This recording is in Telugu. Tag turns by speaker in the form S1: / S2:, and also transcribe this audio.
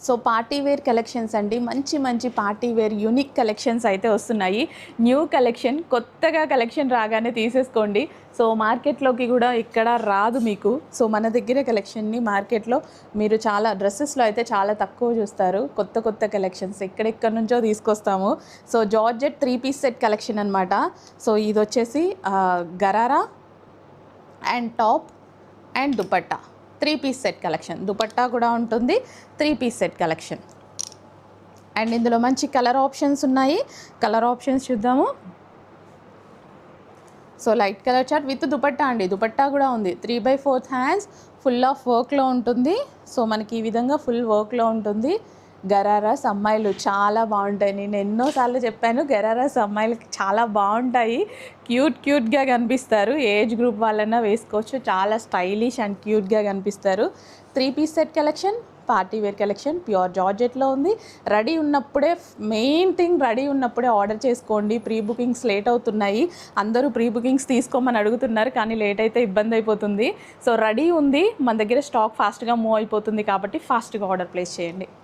S1: సో పార్టీ వేర్ కలెక్షన్స్ అండి, మంచి మంచి పార్టీ వేర్ యూనిక్ కలెక్షన్స్ అయితే వస్తున్నాయి. న్యూ కలెక్షన్, కొత్తగా కలెక్షన్ రాగానే తీసేసుకోండి. సో మార్కెట్లోకి కూడా ఇక్కడ రాదు మీకు. సో మన దగ్గర కలెక్షన్ని మార్కెట్లో మీరు చాలా డ్రెస్సెస్లో అయితే చాలా తక్కువ చూస్తారు. కొత్త కొత్త కలెక్షన్స్ ఎక్కడెక్కడి నుంచో తీసుకొస్తాము. So georgette 3 piece set collection అనమాట. సో ఇది వచ్చేసి gharara and top and dupatta 3 piece set collection. Dupatta కూడా ఉంటుంది, 3 పీస్ సెట్ కలెక్షన్. అండ్ ఇందులో మంచి కలర్ ఆప్షన్స్ ఉన్నాయి. కలర్ ఆప్షన్స్ చూద్దాము. So light colour chart with dupatta అండి. దుపట్టా కూడా ఉంది. 3/4 హ్యాండ్స్, ఫుల్ ఆఫ్ వర్క్లో ఉంటుంది. సో మనకి ఈ విధంగా ఫుల్ వర్క్లో ఉంటుంది. గరారాస్ అమ్మాయిలు చాలా బాగుంటాయి. నేను ఎన్నోసార్లు చెప్పాను, గరారాస్ అమ్మాయిలకి చాలా బాగుంటాయి. క్యూట్గా కనిపిస్తారు. ఏజ్ గ్రూప్ వాళ్ళన్నా వేసుకోవచ్చు. చాలా స్టైలిష్ అండ్ క్యూట్గా కనిపిస్తారు. 3 piece set collection, party wear collection, pure జార్జెట్లో ఉంది. రెడీ ఉన్నప్పుడే, మెయిన్ థింగ్ రెడీ ఉన్నప్పుడే ఆర్డర్ చేసుకోండి. ప్రీ బుకింగ్స్ లేట్ అవుతున్నాయి. అందరూ ప్రీ బుకింగ్స్ తీసుకోమని అడుగుతున్నారు, కానీ లేట్ అయితే ఇబ్బంది అయిపోతుంది. సో రెడీ ఉంది మన దగ్గర, స్టాక్ ఫాస్ట్గా మూవ్ అయిపోతుంది కాబట్టి ఫాస్ట్గా ఆర్డర్ ప్లేస్ చేయండి.